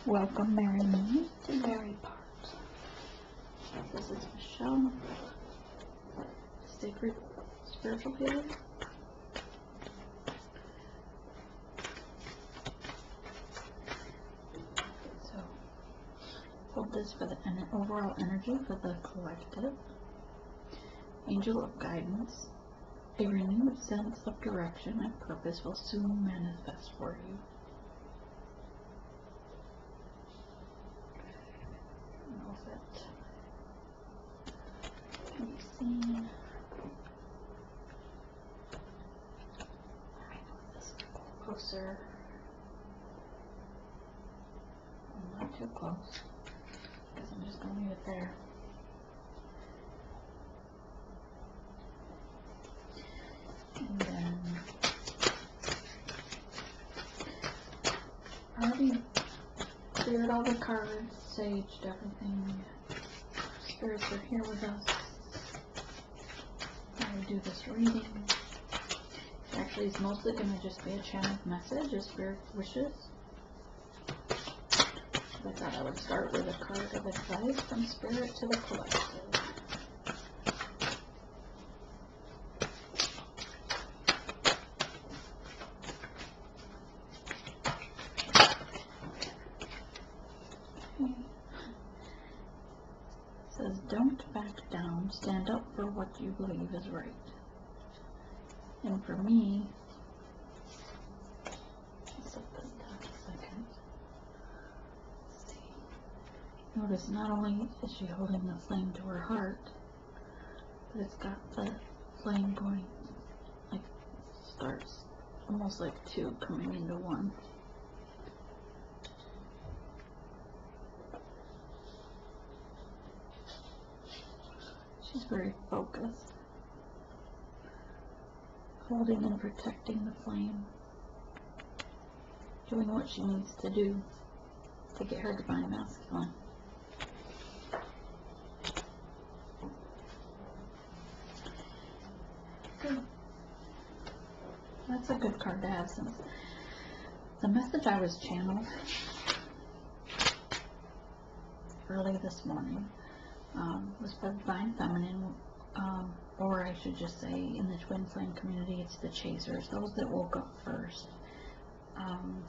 Welcome, Mary Me, to Mary Part. This is Michelle, Sacred Spiritual Healer. So, hold this for the overall energy for the collective. Angel of guidance. A renewed sense of direction and purpose will soon manifest for you. Can be seen. This closer. Not too close. Because I'm just going to leave it there. And then I already cleared all the cards, saged everything. Spirits are here with us. I will do this reading. Actually, it's mostly going to just be a channeled message as Spirit wishes. I thought I would start with a card of advice from Spirit to the collective. Says, don't back down, stand up for what you believe is right. And for me, let's set this down a second. Let's see. Notice not only is she holding the flame to her heart, but it's got the flame going, like, starts almost like two coming into one. She's very focused, holding and protecting the flame, doing what she needs to do to get her divine masculine. Good. That's a good card to have, since the message I was channeled early this morning was for Divine Feminine, or I should just say in the Twin Flame community, it's the chasers, those that woke up first.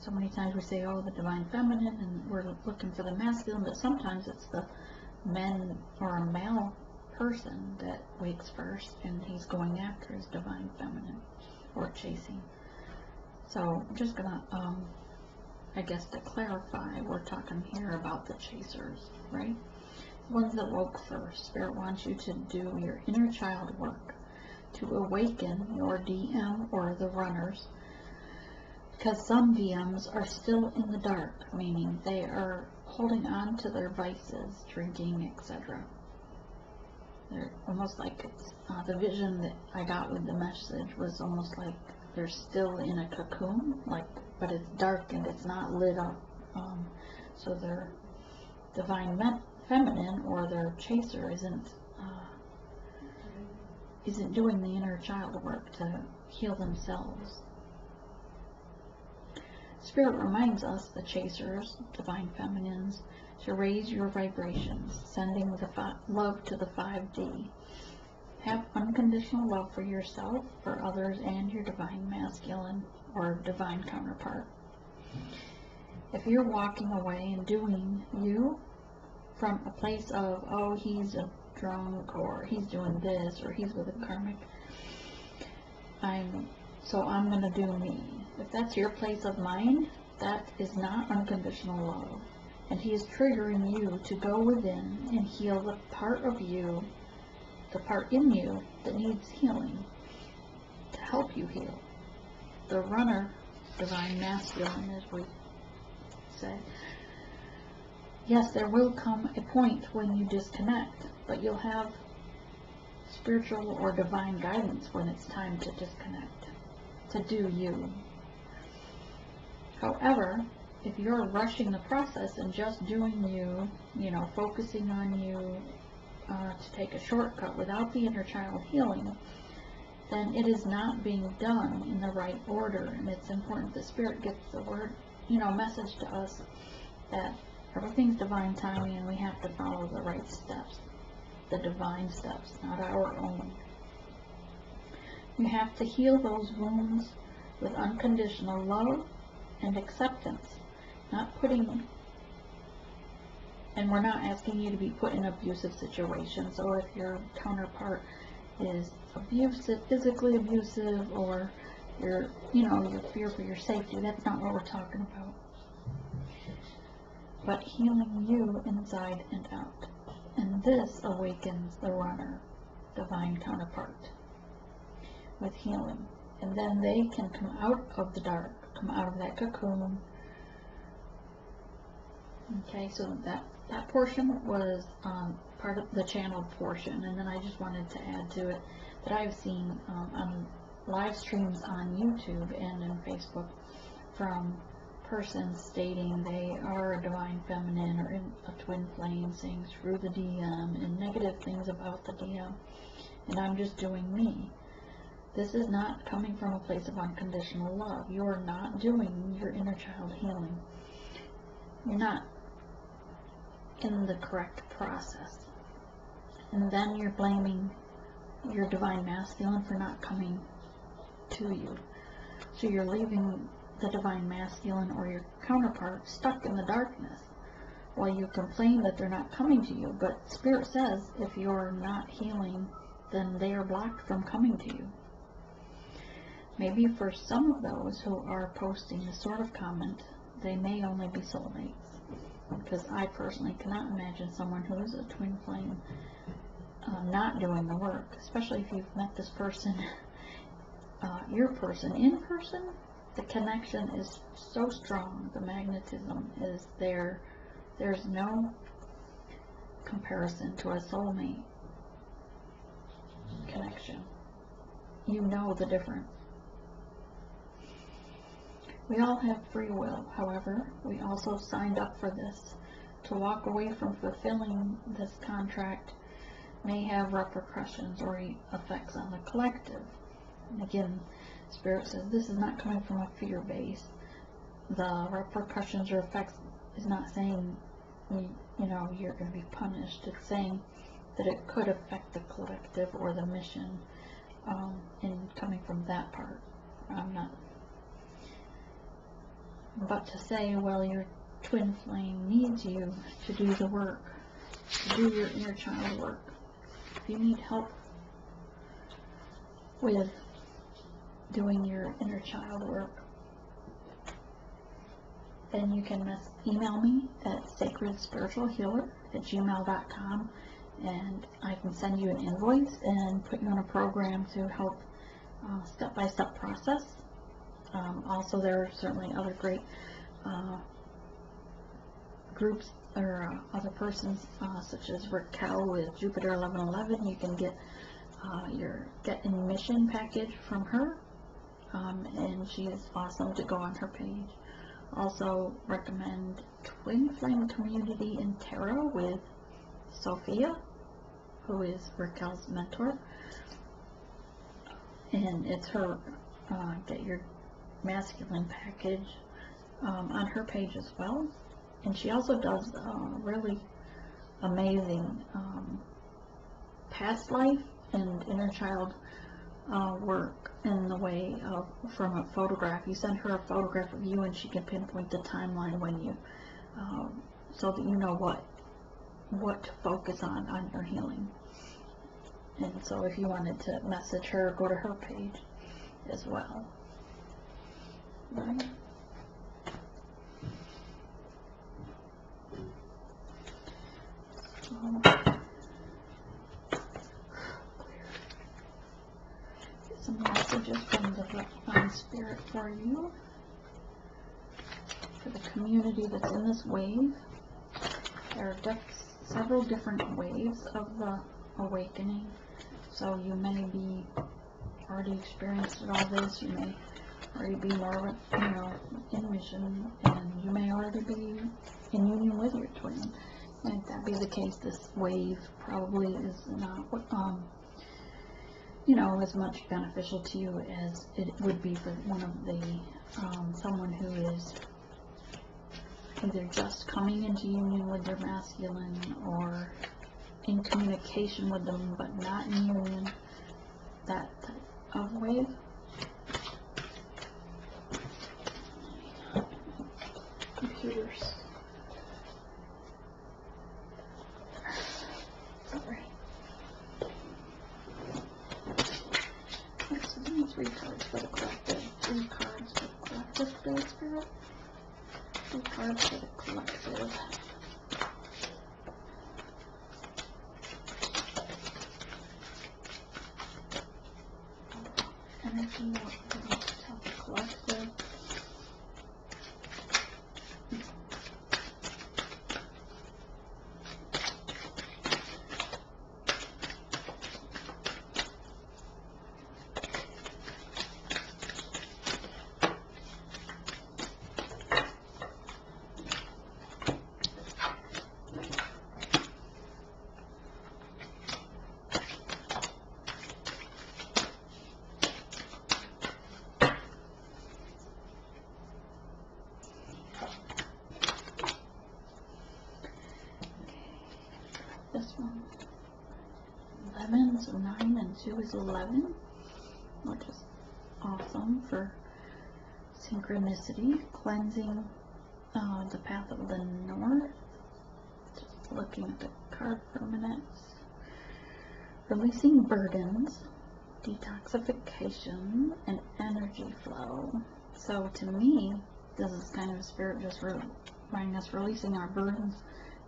So many times we say, oh, the Divine Feminine, and we're looking for the masculine, but sometimes it's the men or a male person that wakes first, and he's going after his Divine Feminine, or chasing. So I'm just gonna, I guess to clarify, we're talking here about the chasers, right? Ones that woke first. Spirit wants you to do your inner child work, to awaken your DM or the runners, because some DMs are still in the dark, meaning they are holding on to their vices, drinking, etc. They're almost like it's, the vision that I got with the message was almost like they're still in a cocoon, like, but it's dark and it's not lit up, so their divine feminine or their chaser isn't doing the inner child work to heal themselves. Spirit reminds us, the chasers, divine feminines, to raise your vibrations, sending the love to the 5D. Have unconditional love for yourself, for others, and your divine masculine or divine counterpart. If you're walking away and doing you from a place of, oh, he's a drunk, or he's doing this, or he's with a karmic, I'm going to do me. If that's your place of mind, that is not unconditional love. And he is triggering you to go within and heal the part of you, the part in you that needs healing, to help you heal. The runner, divine masculine, as we say. Yes, there will come a point when you disconnect, but you'll have spiritual or divine guidance when it's time to disconnect, to do you. However, if you're rushing the process and just doing you, focusing on you to take a shortcut without the inner child healing, then it is not being done in the right order. And it's important that Spirit gets the word, message to us that everything's divine timing and we have to follow the right steps, the divine steps, not our own. You have to heal those wounds with unconditional love and acceptance, not putting, and we're not asking you to be put in abusive situations, or if your counterpart is abusive, physically abusive, or your fear for your safety. That's not what we're talking about. But healing you inside and out. And this awakens the runner, divine counterpart, with healing. And then they can come out of the dark, come out of that cocoon. Okay, so that portion was part of the channeled portion, and then I just wanted to add to it that I've seen on live streams on YouTube and in Facebook from persons stating they are a divine feminine or in a twin flame, saying screw the DM and negative things about the DM, and I'm just doing me. This is not coming from a place of unconditional love. You're not doing your inner child healing. You're not in the correct process. And then you're blaming your divine masculine for not coming to you. So you're leaving the divine masculine or your counterpart stuck in the darkness while you complain that they're not coming to you. But Spirit says if you're not healing, then they are blocked from coming to you. Maybe for some of those who are posting this sort of comment, they may only be soulmates. Because I personally cannot imagine someone who is a twin flame not doing the work, especially if you've met this person, your person, in person. The connection is so strong, the magnetism is there. There's no comparison to a soulmate connection. You know the difference. We all have free will, however, we also signed up for this. To walk away from fulfilling this contract may have repercussions or effects on the collective. And again, Spirit says this is not coming from a fear base. The repercussions or effects is not saying, you're going to be punished. It's saying that it could affect the collective or the mission, and coming from that part. I'm not. But to say, well, your twin flame needs you to do the work, to do your inner child work. If you need help with doing your inner child work, then you can email me at sacredspiritualhealer@gmail.com, and I can send you an invoice and put you on a program to help step-by-step process. Also, there are certainly other great groups or other persons, such as Raquel with Jupiter 1111. You can get your Get in Mission package from her, and she is awesome to go on her page. Also recommend Twin Flame Community in Tarot with Sophia, who is Raquel's mentor, and it's her Get Your Masculine package on her page as well. And she also does really amazing past life and inner child work in the way of, from a photograph. You send her a photograph of you and she can pinpoint the timeline when you, so that you know what to focus on your healing. And so if you wanted to message her, go to her page as well. Right? Get some messages from the Divine Spirit for you, for the community that's in this wave. There are several different waves of the awakening, so you may be already experienced all this. You may already be more, in mission, and you may already be in union with your twin. And if that be the case, this wave probably is not, as much beneficial to you as it would be for one of the, someone who is either just coming into union with their masculine or in communication with them but not in union, that type of wave. Computers. Sorry. So give me 3 cards for the collective. 3 cards for the collective, Spirit Spirit. 3 cards for the collective. Energy, what we're going to tell the collective. This one, 11, so 9 and 2 is 11, which is awesome for synchronicity, cleansing the path of the north. Just looking at the card for a minute. Releasing burdens, detoxification, and energy flow. So to me, this is kind of Spirit just reminding us releasing our burdens,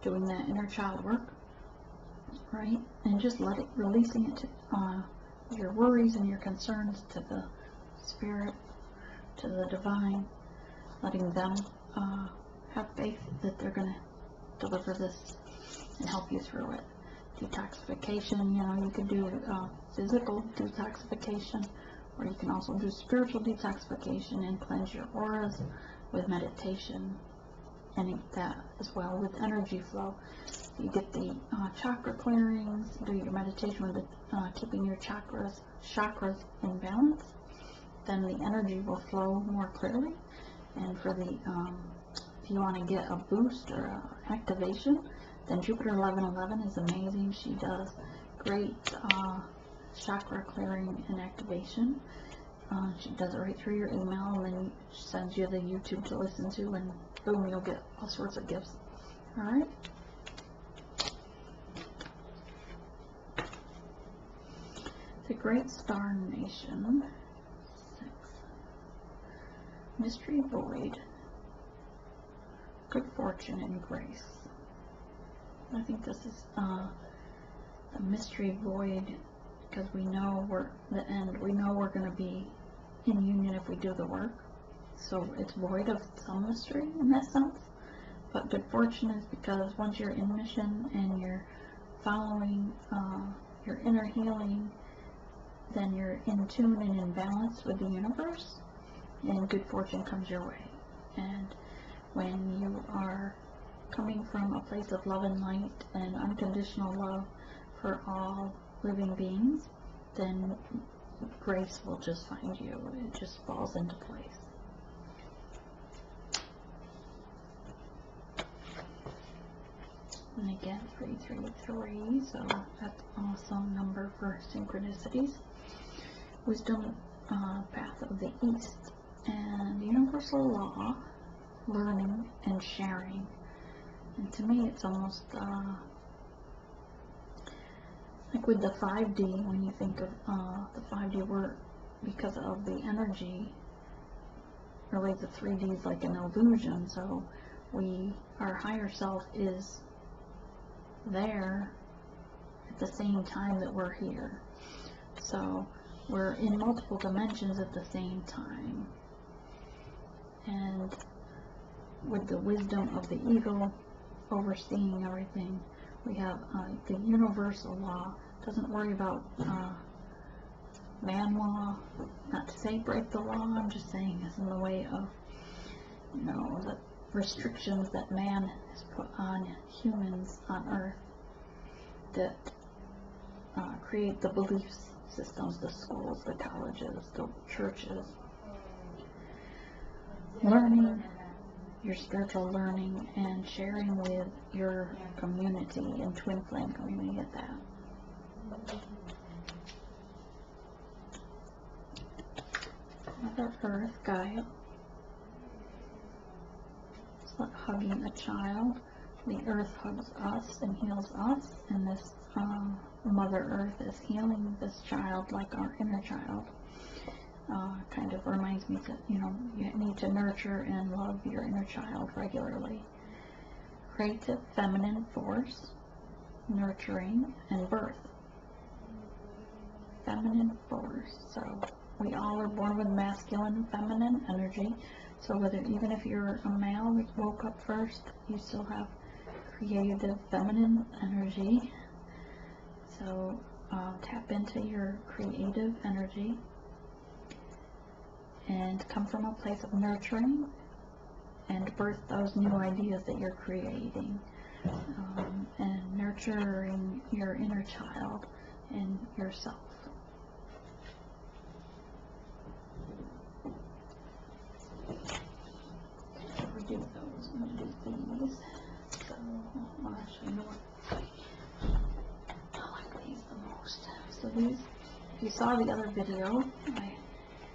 doing that inner child work. Right? And just releasing it to your worries and your concerns to the Spirit, to the Divine, letting them have faith that they're going to deliver this and help you through it. Detoxification, you know, you can do physical detoxification, or you can also do spiritual detoxification and cleanse your auras with meditation, and that as well with energy flow. You get the chakra clearings, do your meditation with keeping your chakras in balance, then the energy will flow more clearly. And for the if you want to get a boost or activation, then Jupiter 1111 is amazing. She does great chakra clearing and activation. She does it right through your email, and then she sends you the YouTube to listen to, and boom, you'll get all sorts of gifts. Alright? The Great Star Nation. 6. Mystery Void. Good fortune and grace. I think this is the mystery void, because we know we're the end. We know we're going to be in union if we do the work. So it's void of some mystery in that sense. But good fortune is because once you're in mission and you're following your inner healing, then you're in tune and in balance with the universe, and good fortune comes your way. And when you are coming from a place of love and light and unconditional love for all living beings, then grace will just find you. It just falls into place. And again, 333, so that's an awesome number for synchronicities. Wisdom, path of the East, and universal law, learning and sharing. And to me, it's almost like with the 5D, when you think of the 5D work, because of the energy, really the 3D is like an illusion. So our higher self is there at the same time that we're here. So we're in multiple dimensions at the same time. And with the wisdom of the eagle overseeing everything, we have the universal law. Doesn't worry about man law. Not to say break the law, I'm just saying it's in the way of, you know, the restrictions that man has put on humans on earth that create the belief systems, the schools, the colleges, the churches. Learning your spiritual learning and sharing with your community and twin flame community at that. Mother Earth, Gaia, it's like hugging a child. The earth hugs us and heals us, and this Mother Earth is healing this child like our inner child. Kind of reminds me that, you know, you need to nurture and love your inner child regularly. Creative feminine force, nurturing, and birth. Feminine force. So we all are born with masculine and feminine energy. So even if you're a male that woke up first, you still have creative feminine energy. So tap into your creative energy and come from a place of nurturing and birth those new ideas that you're creating, and nurturing your inner child and yourself. We do those. I'm going to do these. So, well, actually, you know what? I like these the most. So these, if you saw the other video, my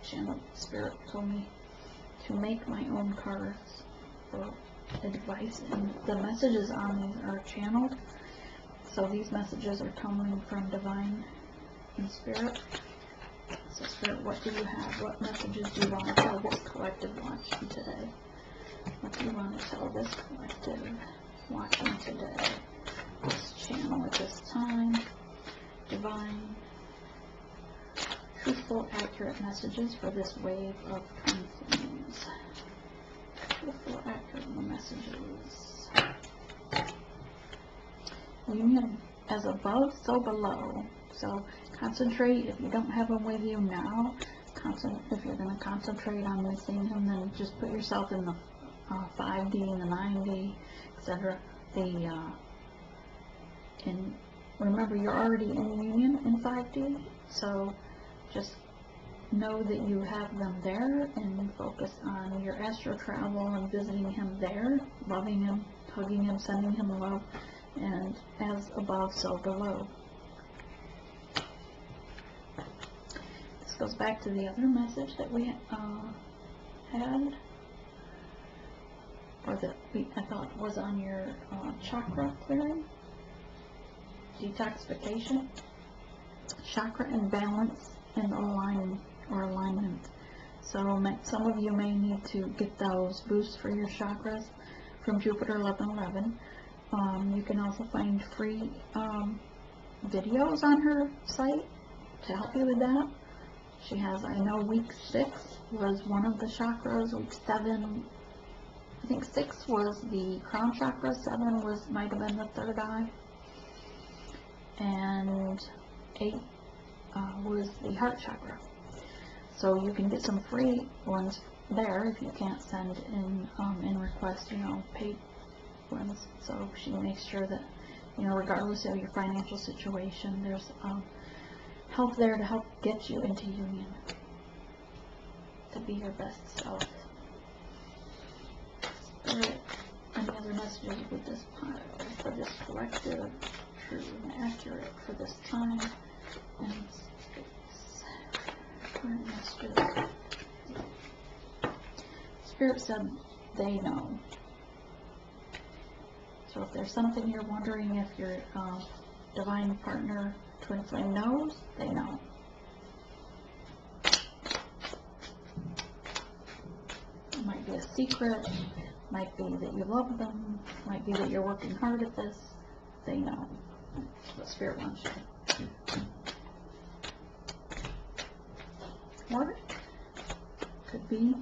channel spirit told me to make my own cards for advice, and the messages on these are channeled. So these messages are coming from divine and spirit. So spirit, what do you have? What messages do you want to tell this collective watching today? What do you want to tell this collective watching today? This channel at this time. Divine, truthful, accurate messages for this wave of twin flames. Truthful, accurate messages. Union as above, so below. So concentrate. If you don't have them with you now, if you're going to concentrate on missing them, then just put yourself in the 5D and the 9D, etc. And remember, you're already in union in 5D, so just know that you have them there and focus on your astral travel and visiting him there, loving him, hugging him, sending him love, and as above, so below. This goes back to the other message that we had, or that I thought was on your chakra clearing, detoxification, chakra imbalance and alignment. So some of you may need to get those boosts for your chakras from Jupiter 1111. You can also find free videos on her site to help you with that. She has, I know week 6 was one of the chakras, week 7, I think 6 was the crown chakra, 7 might have been the third eye, and 8 was the heart chakra. So you can get some free ones there if you can't send in request, paid ones. So she makes sure that, regardless of your financial situation, there's help there to help get you into union, to be your best self. Spirit, any other messages with this pile for this collective, true and accurate for this time and space? Current messages. Spirit said they know. So if there's something you're wondering if your divine partner, twin flame, knows, they know. It might be a secret, might be that you love them, might be that you're working hard at this. They know. That's what Spirit wants you. Or could be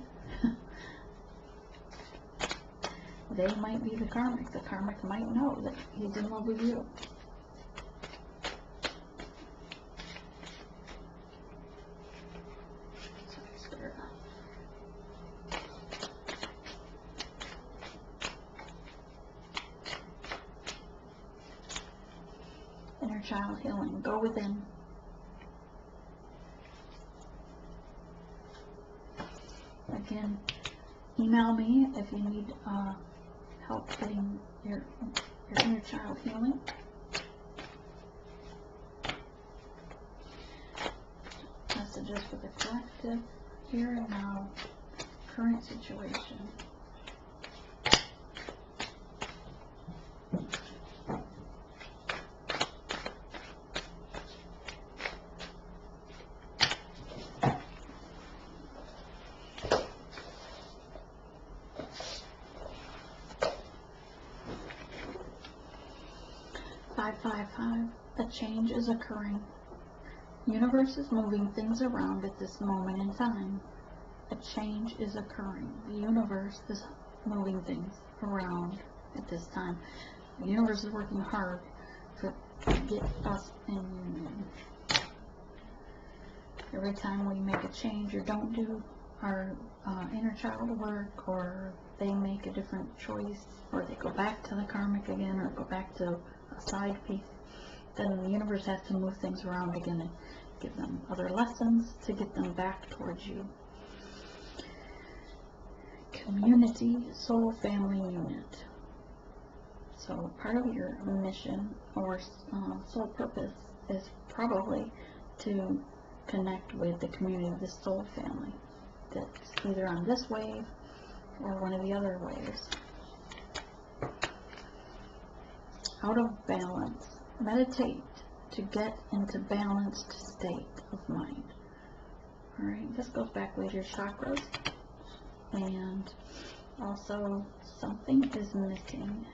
they might be the karmic. The karmic might know that he's in love with you. Inner child healing. Go within. Again, email me if you need help getting your inner child healing. Messages for the collective, here and now, current situation. A change is occurring. Universe is moving things around at this moment in time. A change is occurring. The universe is moving things around at this time. The universe is working hard to get us in union. Every time we make a change or don't do our inner child work, or they make a different choice, or they go back to the karmic again, or go back to a side piece, then the universe has to move things around again and give them other lessons to get them back towards you. Community, soul, family unit. So part of your mission or soul purpose is probably to connect with the community of the soul family that's either on this wave or one of the other waves. Out of balance. Meditate to get into balanced state of mind. Alright, this goes back with your chakras. And also, something is missing.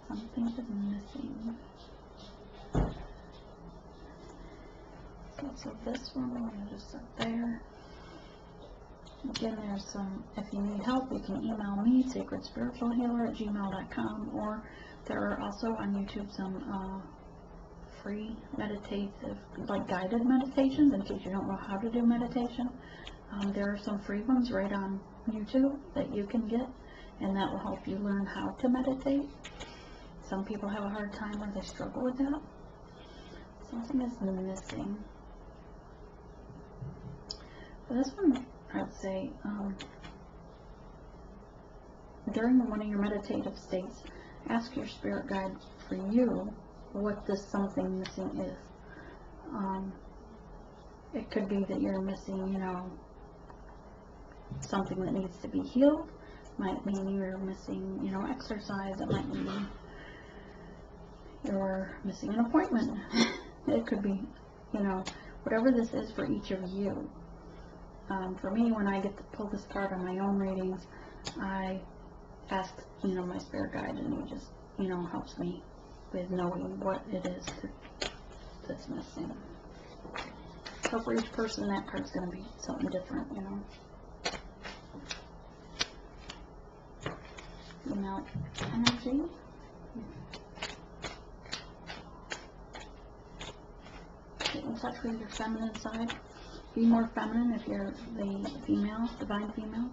Something is missing. So this one, I'm going to just set there. Again, there's some, if you need help, you can email me, sacredspiritualhealer@gmail.com, or there are also on YouTube some free meditative, like guided meditations, in case you don't know how to do meditation. There are some free ones right on YouTube that you can get, and that will help you learn how to meditate. Some people have a hard time or they struggle with that. Something is missing. For this one, I would say, during one of your meditative states, ask your spirit guide for you what this something missing is. It could be that you're missing, something that needs to be healed. Might mean you're missing, exercise. It might mean you're missing an appointment. It could be, whatever this is for each of you. For me, when I get to pull this card on my own readings, I ask, my spirit guide, and he just, helps me with knowing what it is that's missing. So for each person, that card's going to be something different, Female energy. Get in touch with your feminine side. Be more feminine if you're the female, divine female.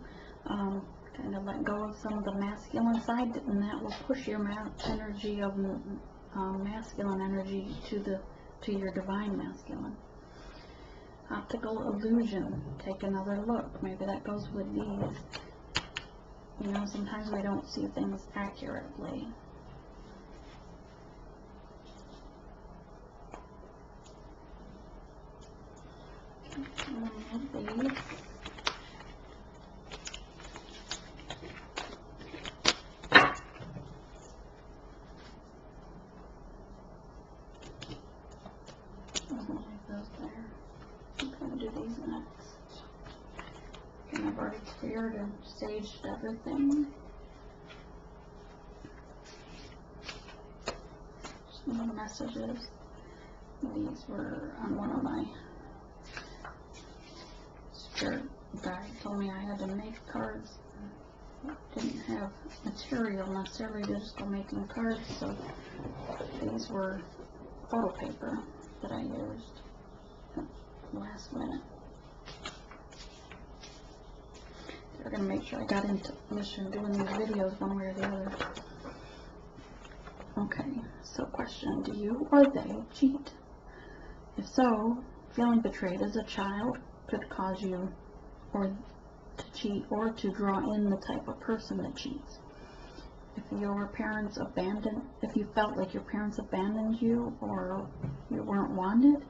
Kind of let go of some of the masculine side, and that will push your energy of masculine energy to your divine masculine. Optical illusion. Take another look. Maybe that goes with these. Sometimes we don't see things accurately. These. I'm going to do these next. And I've already cleared and staged everything. Some messages. These were on one of my spirit guide. Told me I had to make cards. Didn't have material necessarily to just go making cards, so these were photo paper that I used last minute. They're going to make sure I got into mission doing these videos one way or the other. Okay, so question, do you or they cheat? If so, feeling betrayed as a child could cause you or to cheat or to draw in the type of person that cheats. If your parents if you felt like your parents abandoned you or you weren't wanted,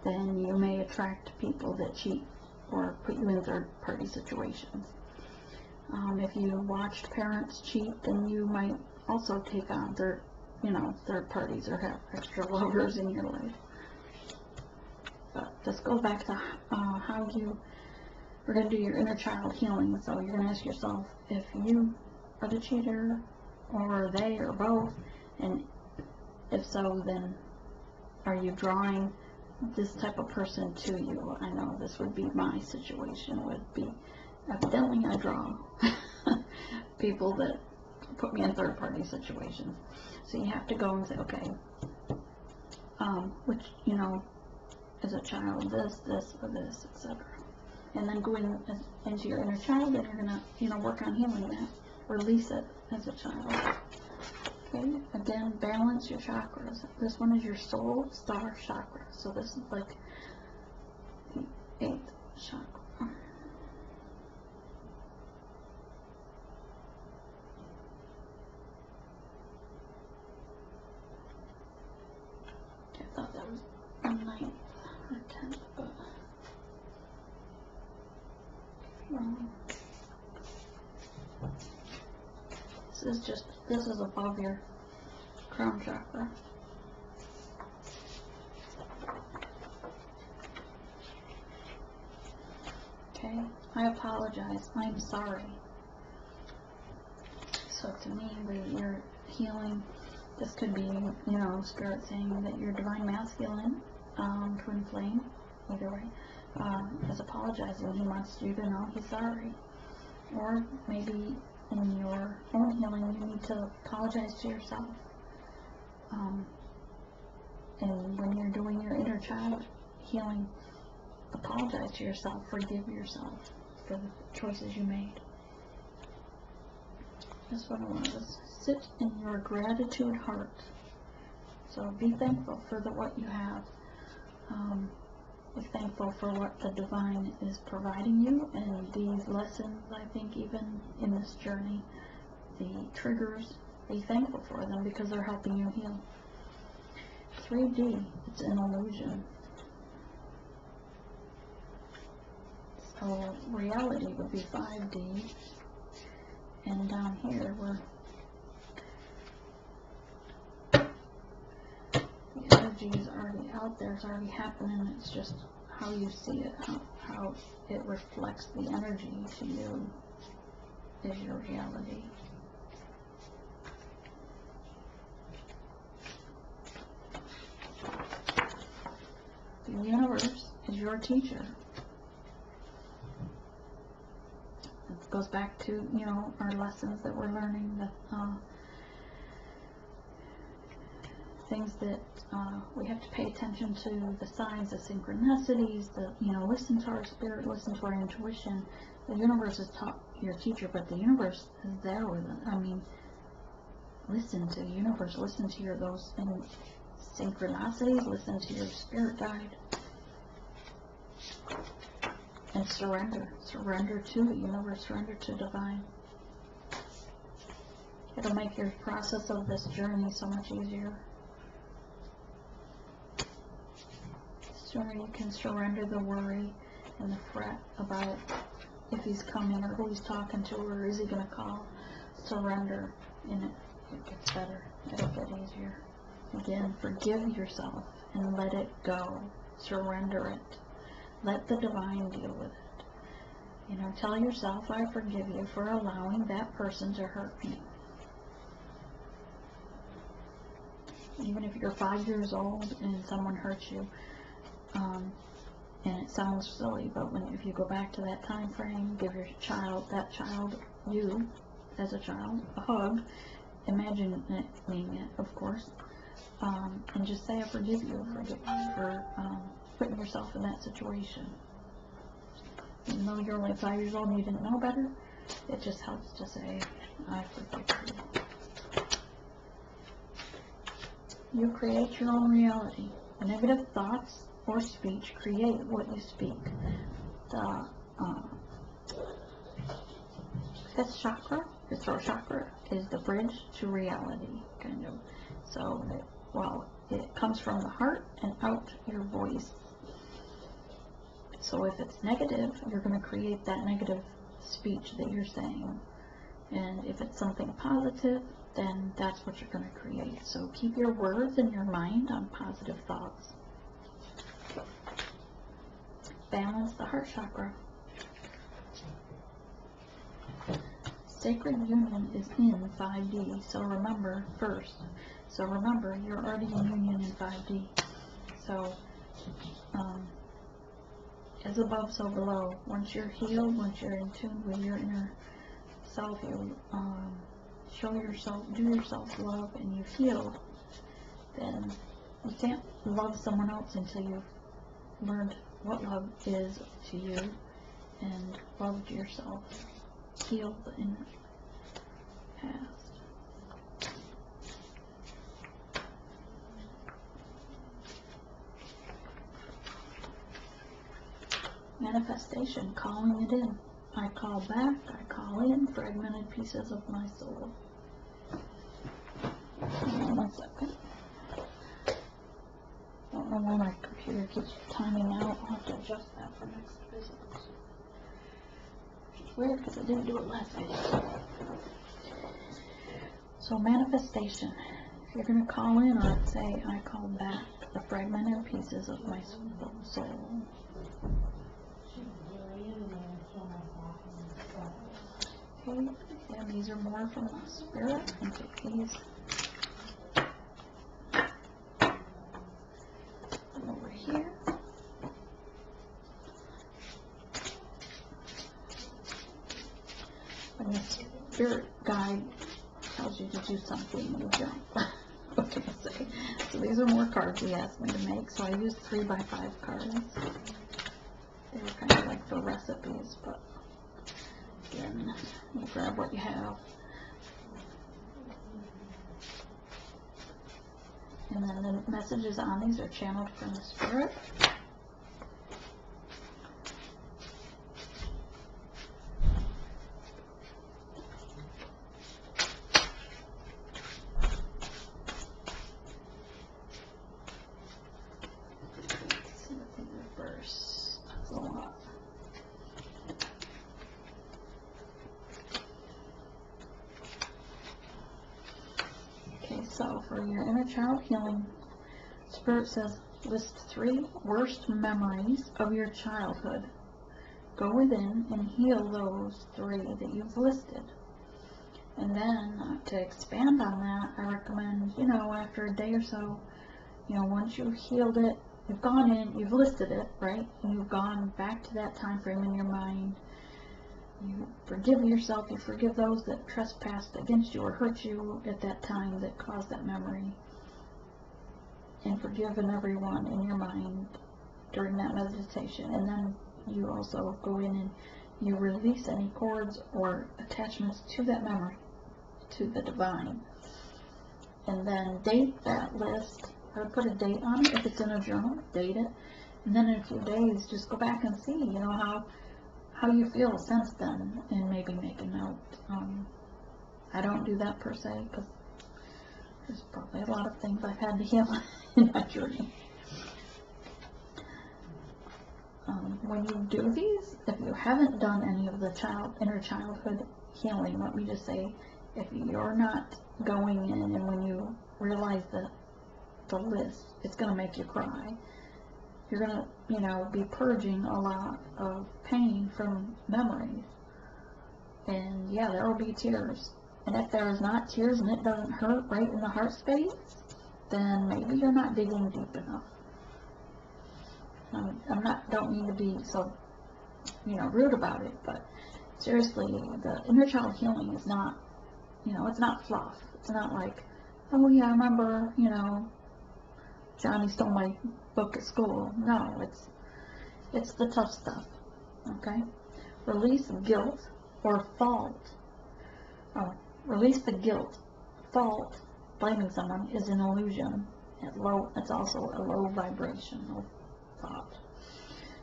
then you may attract people that cheat or put you in third-party situations. If you watched parents cheat, then you might also take on third parties or have extra lovers in your life. But this goes back to how we're going to do your inner child healing. So you're going to ask yourself if you are the cheater or they or both, and if so, then are you drawing this type of person to you? I know this would be my situation, would be evidently I draw people that put me in third-party situations. So you have to go and say, okay, which, as a child, this, or this, etc. And then go into your inner child, and you're going to, work on healing that. Release it as a child. Okay, again, balance your chakras. This one is your soul star chakra. So this is like the 8th chakra. I thought that was the 9th or 10th, but wrong. This is above your crown chakra. Okay, I apologize. I'm sorry. So to me, you're healing. This could be, Spirit saying that your divine masculine, twin flame, either way, is apologizing. He wants you to know he's sorry. Or maybe in your own healing, you need to apologize to yourself. And when you're doing your inner child healing, apologize to yourself, forgive yourself for the choices you made. That's what I want to sit in your gratitude heart. So be thankful for what you have. Be thankful for what the divine is providing you, and these lessons, I think, even in this journey, the triggers, be thankful for them because they're helping you heal. 3D, it's an illusion. So reality would be 5D, and down here the energy is already out there, it's already happening. It's just how you see it, how it reflects the energy to you is your reality. The universe is your teacher. It goes back to, our lessons that we're learning, that things that we have to pay attention to, the signs, the synchronicities, listen to our spirit, listen to our intuition. The universe is your teacher, but the universe is there with it. Listen to the universe, listen to those synchronicities, listen to your spirit guide, and surrender to the universe, surrender to divine. It'll make your process of this journey so much easier. The sooner you can surrender the worry and the fret about if he's coming or who he's talking to or is he going to call, surrender, and it gets better. It'll get easier. Again, forgive yourself and let it go. Surrender it. Let the divine deal with it. Tell yourself, I forgive you for allowing that person to hurt me. Even if you're 5 years old and someone hurts you, and it sounds silly, but if you go back to that time frame, give that child, you, as a child, a hug, imagine it, meaning it, of course, and just say, I forgive you for putting yourself in that situation. Even though you're only 5 years old and you didn't know better, it just helps to say, I forgive you. You create your own reality. Negative thoughts or speech create what you speak. The fifth chakra, your throat chakra, is the bridge to reality, kind of. So, it comes from the heart and out your voice. So if it's negative, you're going to create that negative speech that you're saying. And if it's something positive, then that's what you're going to create. So keep your words in your mind on positive thoughts. Balance the heart chakra. Sacred union is in 5D, so remember first. So remember, you're already in union in 5D. So, as above, so below. Once you're healed, once you're in tune with your inner self, you show yourself, do yourself love, and you've healed, then you can't love someone else until you've learned what love is to you and loved yourself, healed in the past. Manifestation, calling it in. I call back, I call in fragmented pieces of my soul. Hang on 1 second. Don't know why my computer keeps timing out. I'll have to adjust that for next visit. Which is weird because I didn't do it last visit. So manifestation. If you're going to call in or say, I call back the fragmented pieces of my soul. Okay, and these are more from the spirit. And take these over here. When the spirit guide tells you to do something, you jump. What can I say? So these are more cards he asked me to make. So I used 3x5 cards. They were kind of like for recipes, but again, you grab what you have. And then the messages on these are channeled from the spirit. Let's see what they reverse. That's a lot. Okay, so for your inner child healing, Spirit says list 3 worst memories of your childhood. Go within and heal those 3 that you've listed. And then to expand on that, I recommend, after a day or so, once you've healed it, you've gone in, you've listed it, right? And you've gone back to that time frame in your mind. You forgive yourself, you forgive those that trespassed against you or hurt you at that time that caused that memory. And forgiven everyone in your mind during that meditation. And then you also go in and you release any cords or attachments to that memory, to the divine. And then date that list, or put a date on it. If it's in a journal, date it. And then in a few days, just go back and see, how you feel since then, and maybe make a note. I don't do that per se, because there's probably a lot of things I've had to heal in my journey. When you do these, if you haven't done any of the inner childhood healing, let me just say, if you're not going in and when you realize the list, it's going to make you cry. You're going to, be purging a lot of pain from memories. And yeah, there will be tears. And if there's not tears and it doesn't hurt right in the heart space, then maybe you're not digging deep enough. Don't mean to be so, rude about it, but seriously, the inner child healing is not, it's not fluff. It's not like, oh yeah, I remember, Johnny stole my book at school. No, it's the tough stuff, okay? Release guilt or fault. Release the guilt. Fault, blaming someone, is an illusion. It's also a low vibrational thought.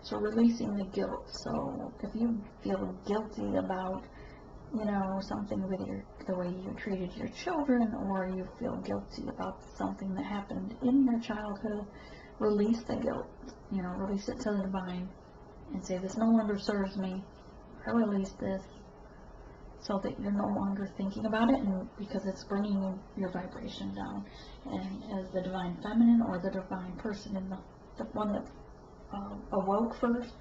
So releasing the guilt. So if you feel guilty about, you know, something with the way you treated your children, or you feel guilty about something that happened in your childhood, release the guilt. You know, release it to the divine and say, this no longer serves me. I release this, so that you're no longer thinking about it, and because it's bringing your vibration down. And as the divine feminine, or the divine person in the one that awoke first,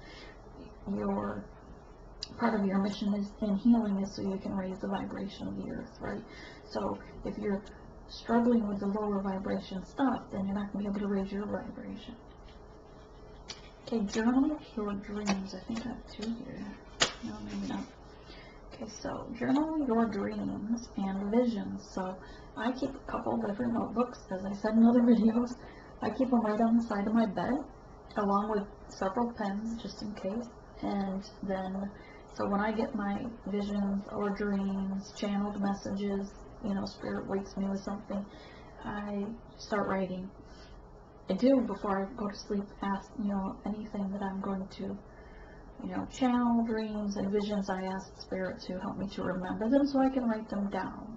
your part of your mission is in healing is so you can raise the vibration of the earth, right? So if you're struggling with the lower vibration stuff, then you're not going to be able to raise your vibration. Okay, journal your dreams. I think I have 2 here. No, maybe not. Okay, so journal your dreams and visions. So I keep a couple of different notebooks, as I said in other videos. I keep them right on the side of my bed, along with several pens, just in case. And then, so when I get my visions or dreams, channeled messages, you know, spirit wakes me with something, I start writing. I do, before I go to sleep, ask, you know, anything that I'm going to, you know, channel, dreams and visions, I ask Spirit to help me to remember them so I can write them down.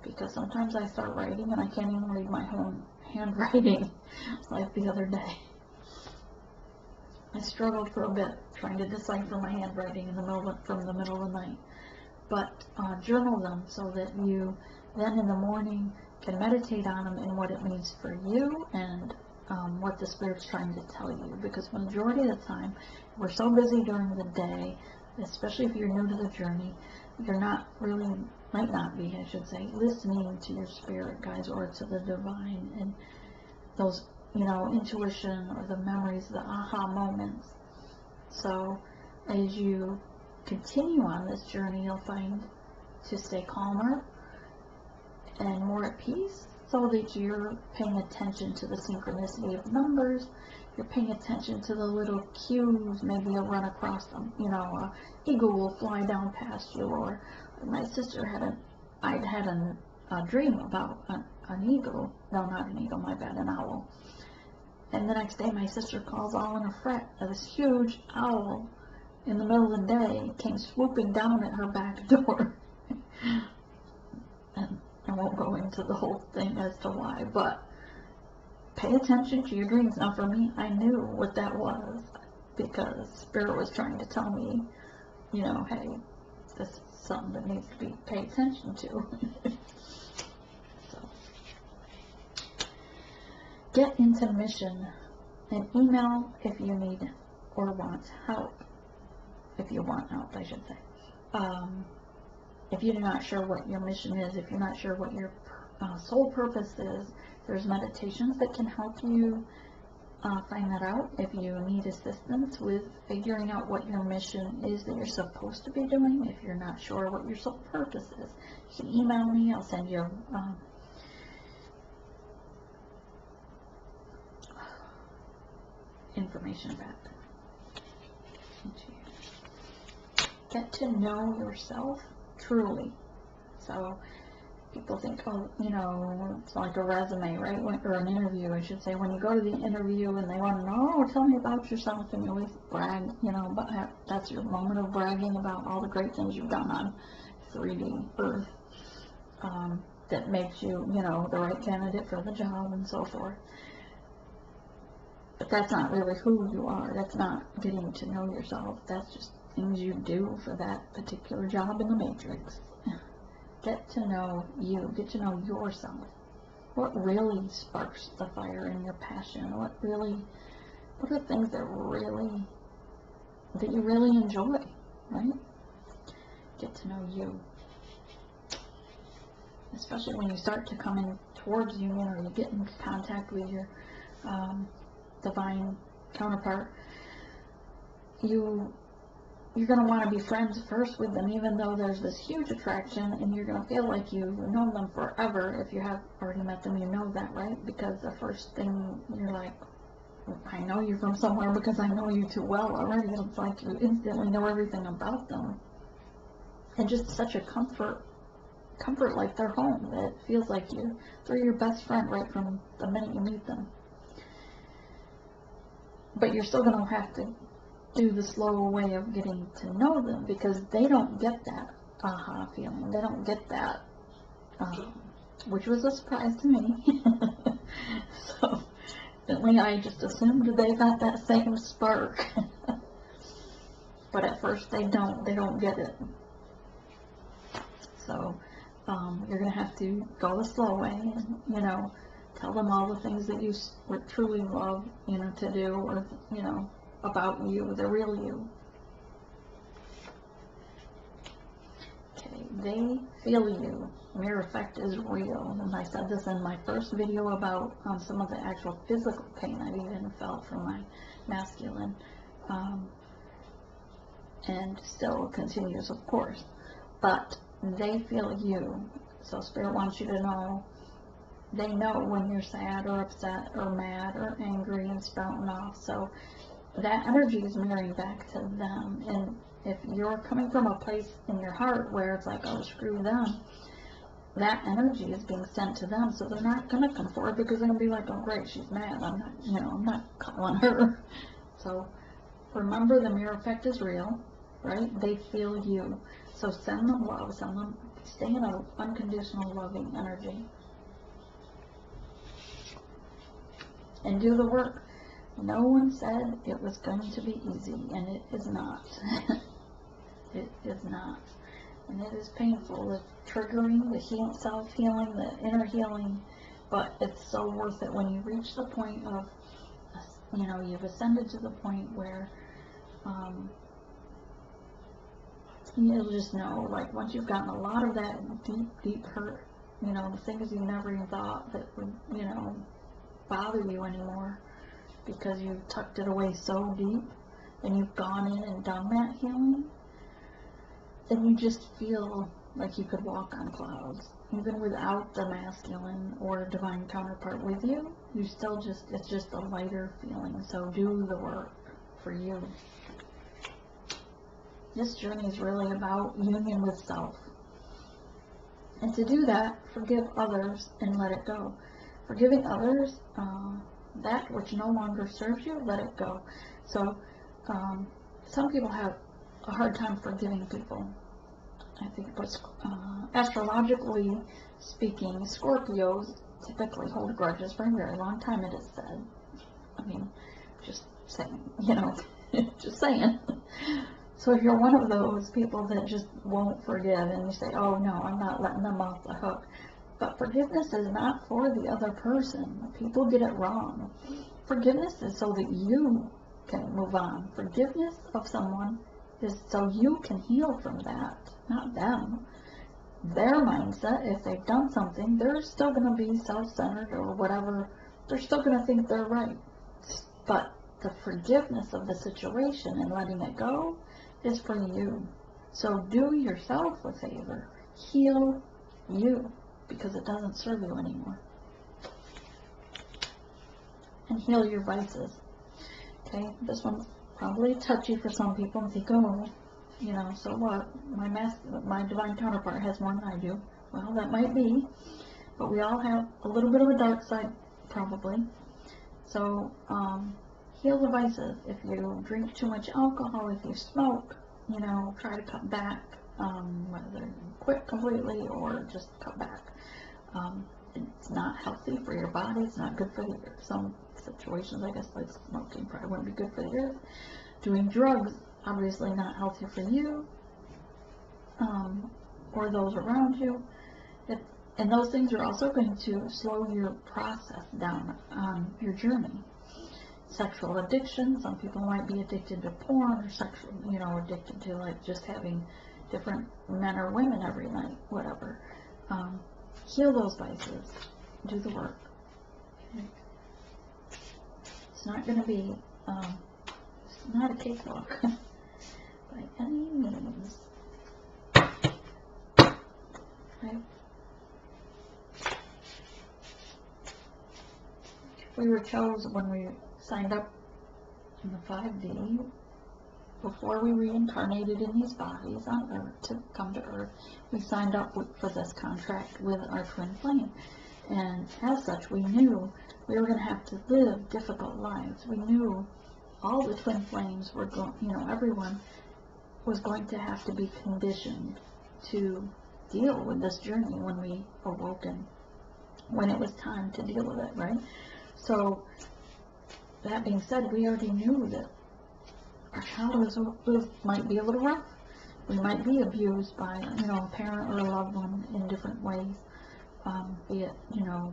Because sometimes I start writing and I can't even read my own handwriting, like the other day. I struggled for a bit trying to decipher my handwriting from the middle of the night. But journal them so that you then in the morning can meditate on them and what it means for you, and what the Spirit's trying to tell you. Because majority of the time, we're so busy during the day, especially if you're new to the journey, you're not really, might not be, I should say, listening to your spirit guides or to the divine and those, you know, intuition or the memories, the aha moments. So as you continue on this journey, you'll find to stay calmer and more at peace, so that you're paying attention to the synchronicity of numbers, you're paying attention to the little cues, maybe you'll run across them, you know, an eagle will fly down past you, or my sister I'd had a dream about an eagle, no, not an eagle, my bad, an owl. And the next day my sister calls all in a fret that this huge owl in the middle of the day came swooping down at her back door. And I won't go into the whole thing as to why, but pay attention to your dreams. Now for me, I knew what that was because Spirit was trying to tell me, you know, hey, this is something that needs to be paid attention to. So, get into mission and email if you need or want help. If you want help, I should say. If you're not sure what your mission is, if you're not sure what your soul purpose is, there's meditations that can help you find that out. If you need assistance with figuring out what your mission is that you're supposed to be doing, if you're not sure what your soul purpose is, you can email me. I'll send you information about it. Get to know yourself truly. So people think, oh, you know, it's like a resume, right? Or an interview, I should say. When you go to the interview and they want to know, oh, tell me about yourself, and you always brag, you know, but that's your moment of bragging about all the great things you've done on 3D Earth that makes you, you know, the right candidate for the job and so forth. But that's not really who you are. That's not getting to know yourself. That's just things you do for that particular job in the matrix. Get to know you. Get to know yourself. What really sparks the fire in your passion? What are things that you really enjoy, right? Get to know you. Especially when you start to come in towards union, or you get in contact with your divine counterpart, you're going to want to be friends first with them, even though there's this huge attraction, and you're going to feel like you've known them forever. If you have already met them, you know that, right? Because the first thing, you're like, I know you from somewhere because I know you too well already. It's like you instantly know everything about them. And just such a comfort like they're home. It feels like they're your best friend right from the minute you meet them. but you're still going to have to do the slow way of getting to know them, because they don't get that aha feeling. They don't get that, which was a surprise to me. So, evidently I just assumed they got that same spark. But at first they don't get it. So, you're going to have to go the slow way and, you know, tell them all the things that you would truly love, you know, to do, or, you know, about you, the real you. Okay, they feel you. Mirror effect is real. And I said this in my first video about some of the actual physical pain I've even felt from my masculine. And still continues, of course. But they feel you. So Spirit wants you to know, they know when you're sad or upset or mad or angry and spouting off. So that energy is mirroring back to them. And if you're coming from a place in your heart where it's like, oh, screw them, that energy is being sent to them. So they're not going to come forward, because they're going to be like, oh, great, she's mad. I'm not, you know, I'm not calling her. So remember, the mirror effect is real, right? They feel you. So send them love, send them, stay in an unconditional loving energy. And do the work. No one said it was going to be easy, and it is not. It is not. And it is painful, the triggering, the self-healing, the inner healing, but it's so worth it when you reach the point of, you know, you've ascended to the point where you'll just know, like, once you've gotten a lot of that deep, deep hurt, you know, the things you never even thought that would, you know, bother you anymore, because you've tucked it away so deep, and you've gone in and done that healing, then you just feel like you could walk on clouds. Even without the masculine or divine counterpart with you, you still just, it's just a lighter feeling. So do the work for you. This journey is really about union with self. And to do that, forgive others and let it go. Forgiving others, that which no longer serves you, let it go. So some people have a hard time forgiving people. I think it was, astrologically speaking, Scorpios typically hold grudges for a very long time, it is said. I mean, just saying, you know, just saying. So if you're one of those people that just won't forgive, and you say, oh no, I'm not letting them off the hook. But forgiveness is not for the other person. People get it wrong. Forgiveness is so that you can move on. Forgiveness of someone is so you can heal from that, not them. Their mindset, if they've done something, they're still going to be self-centered or whatever. They're still going to think they're right. But the forgiveness of the situation and letting it go is for you. So do yourself a favor. Heal you, because it doesn't serve you anymore. And heal your vices. Okay, this one's probably touchy for some people and think, oh, you know, so what? My divine counterpart has more than I do. Well, that might be, but we all have a little bit of a dark side, probably. So, heal the vices. If you drink too much alcohol, if you smoke, you know, try to cut back, whether you quit completely or just cut back. It's not healthy for your body. It's not good for the earth. Some situations, I guess, like smoking probably wouldn't be good for the earth. Doing drugs, obviously not healthy for you, or those around you. And those things are also going to slow your process down on your journey. Sexual addiction, some people might be addicted to porn, or sexual, you know, addicted to like just having different men or women every night, whatever. Heal those vices. Do the work. Okay. It's not going to be, it's not a cakewalk by any means. Okay. We were chosen when we signed up in the 5D, before we reincarnated in these bodies on Earth to come to Earth. We signed up for this contract with our twin flame, and as such we knew we were going to have to live difficult lives. We knew all the twin flames were going, everyone was going to have to be conditioned to deal with this journey when we awoke and when it was time to deal with it, right? So, that being said, we already knew that our childhood might be a little rough. We might be abused by, a parent or a loved one in different ways, be it,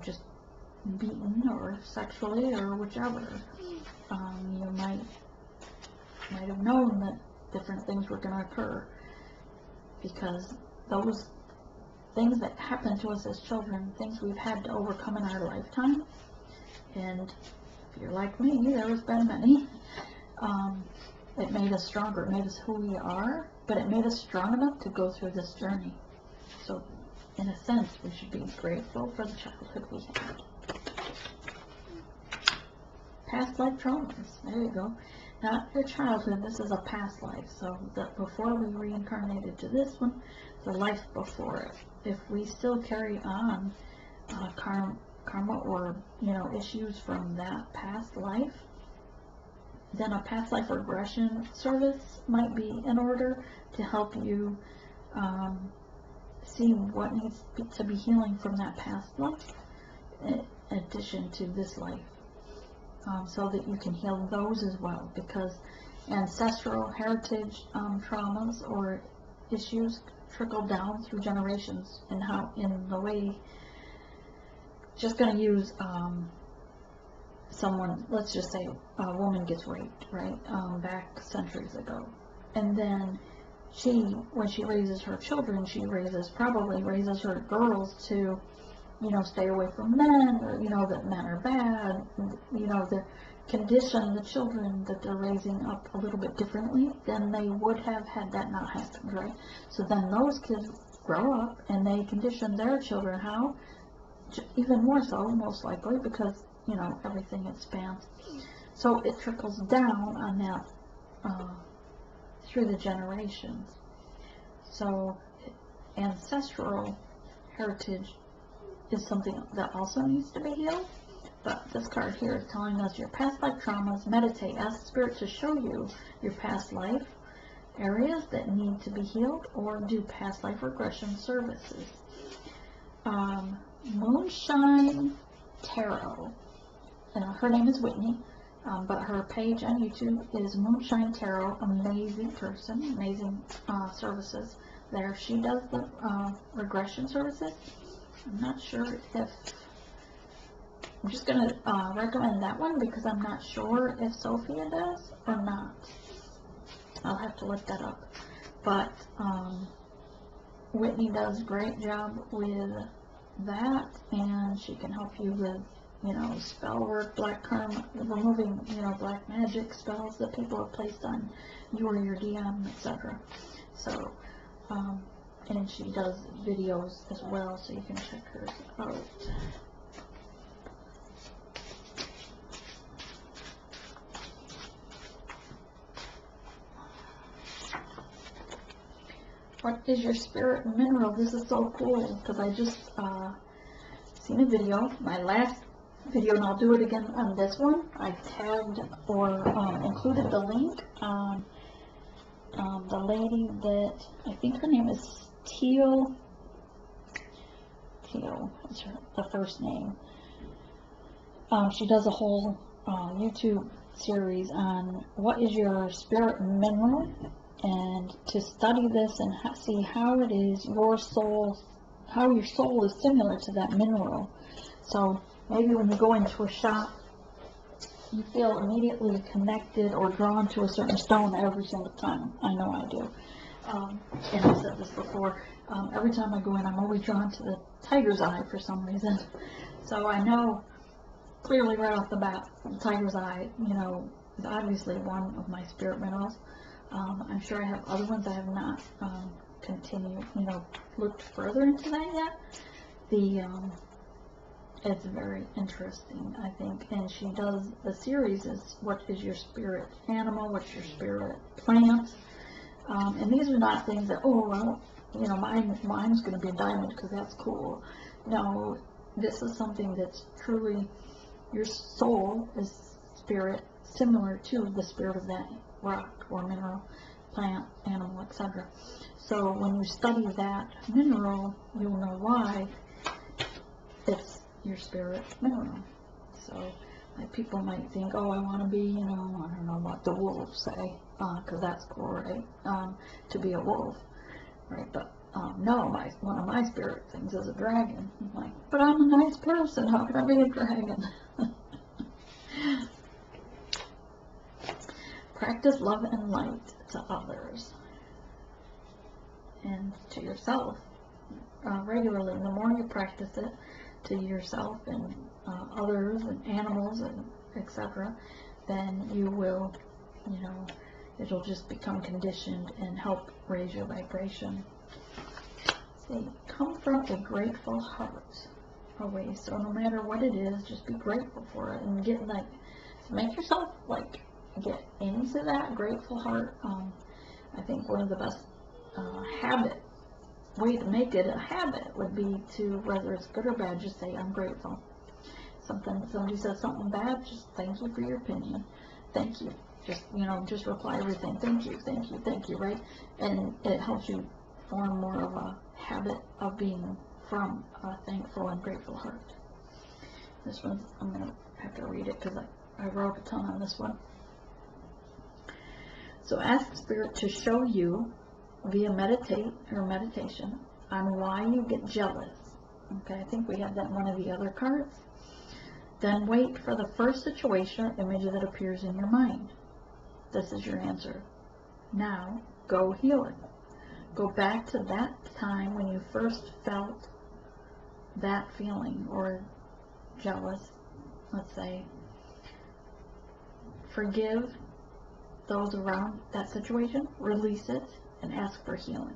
just beaten or sexually or whichever. You might have known that different things were going to occur, because those things that happen to us as children, things we've had to overcome in our lifetime, and if you're like me, there's been many, it made us stronger, it made us who we are, but it made us strong enough to go through this journey. So, in a sense, we should be grateful for the childhood we had. Past life traumas, there you go. Not your childhood, this is a past life, so that before we reincarnated to this one, the life before it. If we still carry on karma or, issues from that past life, then a past life regression service might be in order to help you see what needs to be healing from that past life in addition to this life, so that you can heal those as well, because ancestral heritage traumas or issues trickle down through generations, and how in the way, just going to use someone, let's just say a woman gets raped, right, back centuries ago, and then when she raises her children, she probably raises her girls to, stay away from men, or, that men are bad, to condition the children that they're raising up a little bit differently than they would have had that not happened, right? So then those kids grow up and they condition their children how? Even more so, most likely, because, everything expands. So it trickles down on that, through the generations. So ancestral heritage is something that also needs to be healed. But this card here is telling us your past life traumas, meditate, ask Spirit to show you your past life areas that need to be healed, or do past life regression services. Moonshine Tarot. Her name is Whitney, but her page on YouTube is Moonshine Tarot. Amazing person, amazing services there. She does the regression services. I'm not sure if, I'm just going to recommend that one because I'm not sure if Sophia does or not. I'll have to look that up. But Whitney does a great job with that, and she can help you with, spell work, black karma, removing, black magic spells that people have placed on you or your DM, etc. So, and she does videos as well, so you can check hers out. What is your spirit mineral? This is so cool because I just seen a video, my last video, and I'll do it again on this one. I tagged or included the link. The lady that, I think her name is Teal is the first name. She does a whole YouTube series on what is your spirit mineral, and to study this and see how it is how your soul is similar to that mineral. So maybe when you go into a shop, you feel immediately connected or drawn to a certain stone every single time. I know I do. And I've said this before. Every time I go in, I'm always drawn to the tiger's eye for some reason. So I know clearly right off the bat, the tiger's eye, is obviously one of my spirit minerals. I'm sure I have other ones. I have not continued, looked further into that yet. It's very interesting, I think, and she does, the series is what is your spirit animal, what's your spirit plant, and these are not things that, mine's going to be a diamond because that's cool. No, this is something that's truly, your soul is spirit similar to the spirit of that rock or mineral, plant, animal, etc. So when you study that mineral, you'll know why it's your spirit mineral. So like people might think, oh, I want to be, I don't know what the wolves say, because that's cool, right? To be a wolf, right? But no, one of my spirit things is a dragon. I'm like, but I'm a nice person. How can I be a dragon? Practice love and light to others and to yourself regularly. The more you practice it to yourself and others and animals and etc., then you will, it'll just become conditioned and help raise your vibration. See, come from a grateful heart always. So no matter what it is, just be grateful for it and make yourself get into that grateful heart. I think one of the best way to make it a habit would be to, whether it's good or bad, just say, I'm grateful. Somebody says something bad, just thank you for your opinion. Thank you. Just reply everything. Thank you, thank you, thank you, right? And it helps you form more of a habit of being from a thankful and grateful heart. This one, I'm going to have to read it because I wrote a ton on this one. So ask Spirit to show you via meditation on why you get jealous. Okay, I think we had that in one of the other cards. Then wait for the first situation or image that appears in your mind. This is your answer. Now, go heal it. Go back to that time when you first felt that feeling or jealous, let's say. Forgive those around that situation, release it, and ask for healing.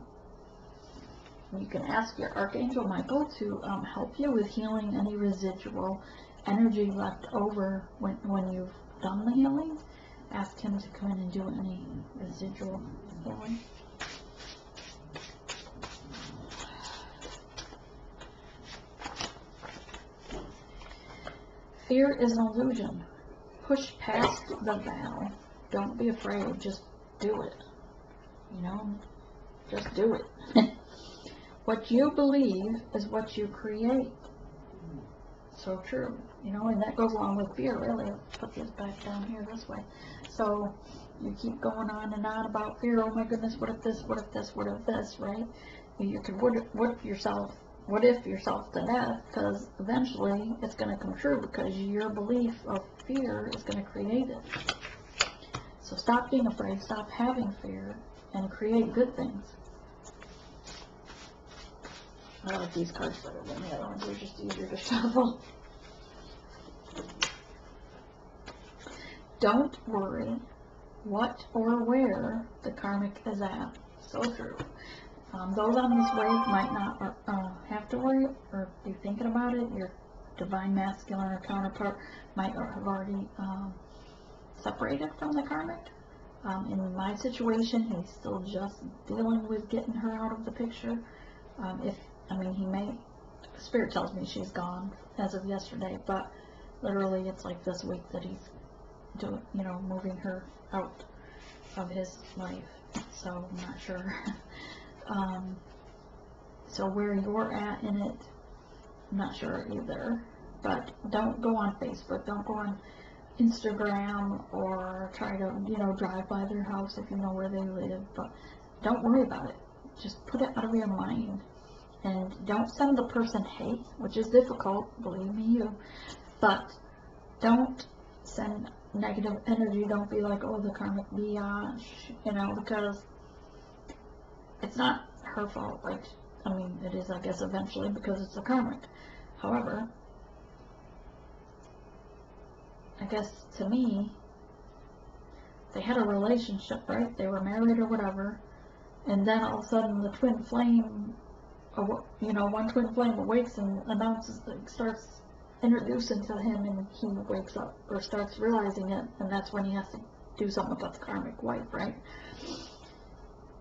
You can ask your Archangel Michael to help you with healing any residual energy left over when you've done the healing. Ask him to come in and do any residual healing. Fear is an illusion. Push past the veil. Don't be afraid. Just do it. Just do it. What you believe is what you create. So true. And that goes along with fear, really. Let's put this back down here this way. So you keep going on and on about fear. Oh my goodness, what if this, what if this, what if this, right? You could what if yourself to death, because eventually it's going to come true, because your belief of fear is going to create it. So stop being afraid, stop having fear, and create good things. I like these cards better than the other ones. They're just easier to shuffle. Don't worry what or where the karmic is at. So true. Those on this wave might not have to worry or be thinking about it. Your divine masculine or counterpart might have already separated from the karmic. In my situation, he's still just dealing with getting her out of the picture. Spirit tells me she's gone as of yesterday, but literally it's like this week that he's moving her out of his life. So I'm not sure. So where you're at in it, I'm not sure either. But don't go on Facebook, don't go on Instagram, or try to, drive by their house if you know where they live. But don't worry about it. Just put it out of your mind. And don't send the person hate, which is difficult, believe me, but don't send negative energy. Don't be like, oh, the karmic biatch, because it's not her fault. It is, I guess, eventually, because it's a karmic. However, I guess to me, they had a relationship, right? They were married or whatever, and then all of a sudden the twin flame, one twin flame awakes and starts introducing to him, and he wakes up or starts realizing it, and that's when he has to do something about the karmic wife, right?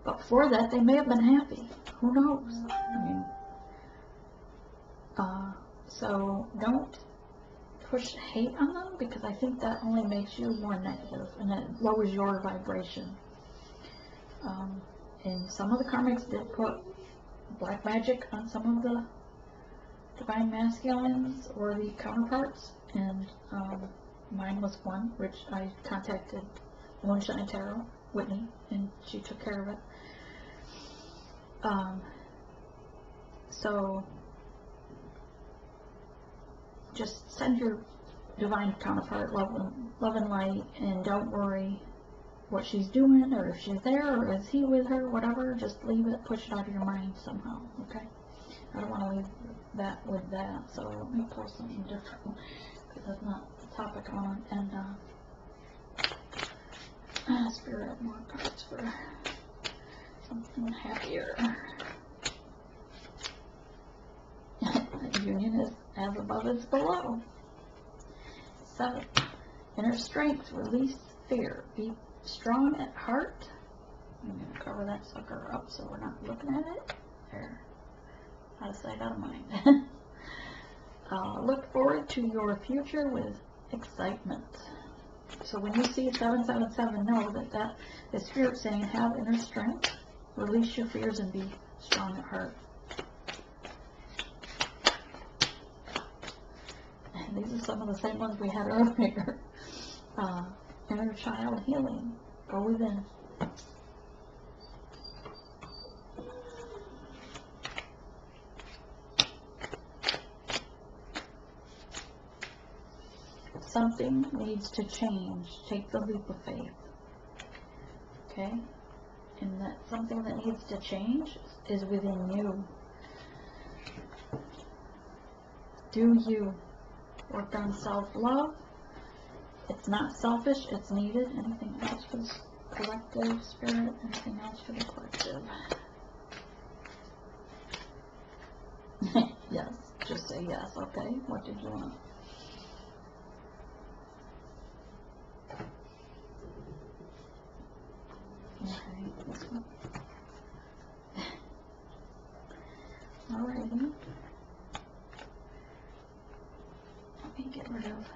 But before that, they may have been happy. Who knows? So don't push hate on them, because I think that only makes you more negative and it lowers your vibration. And some of the karmics did put black magic on some of the divine masculines or the counterparts, and mine was one, which I contacted Moonshine Tarot, Whitney, and she took care of it. So just send your divine counterpart love and light, and don't worry what she's doing, or if she's there, or is he with her, whatever. Just leave it, push it out of your mind somehow, okay? I don't want to leave that with that, so let me pull something different, because that's not the topic I want. And Spirit, more cards for something happier. Union is as above as below. 7. Inner strength, release fear. Be strong at heart. I'm going to cover that sucker up so we're not looking at it. There. Out of sight, out of mind. Look forward to your future with excitement. So when you see 777, know that is Spirit saying, have inner strength, release your fears, and be strong at heart. And these are some of the same ones we had earlier. Inner child healing. Go within. Something needs to change. Take the leap of faith. Okay? And that something that needs to change is within you. Do you work on self-love? It's not selfish, it's needed. Anything else for the collective, Spirit? Anything else for the collective? Yes. Just say yes, okay? What did you want? Okay, this one. Alrighty. Let me get rid of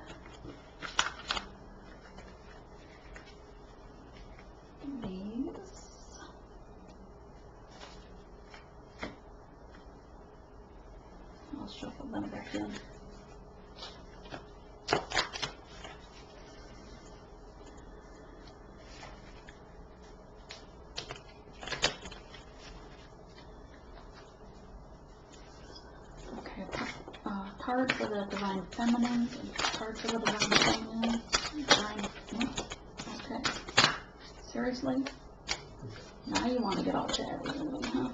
these. I'll shuffle them back in. Card for the Divine Feminine, and card for the Divine Feminine. Okay. Seriously? Now you want to get all chatty with me, huh?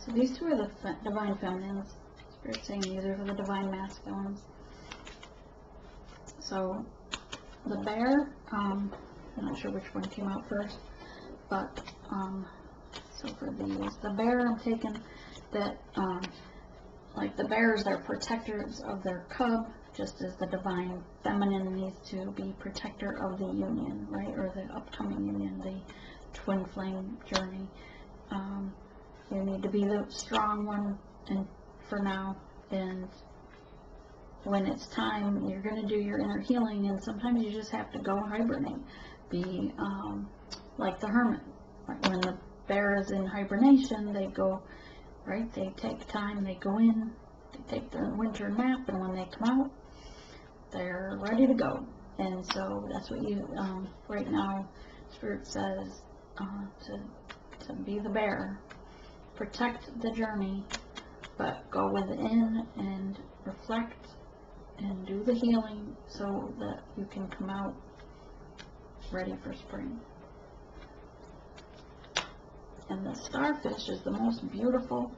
So these two are the Divine Feminines. Spirit saying these are for the Divine Masculines. So the bear, I'm not sure which one came out first, but so for these, the bear, I'm taking that, like the bears are protectors of their cub, just as the Divine Feminine needs to be protector of the union, right, or the upcoming union, the twin flame journey. You need to be the strong one, and for now, and when it's time, you're going to do your inner healing, and sometimes you just have to go hibernate. Be like the hermit. Like when the bear is in hibernation, they go, right, they take time, they go in, they take their winter nap, and when they come out, they're ready to go. And so that's what you, right now, Spirit says, to be the bear. Protect the journey, but go within and reflect and do the healing so that you can come out ready for spring. And the starfish is the most beautiful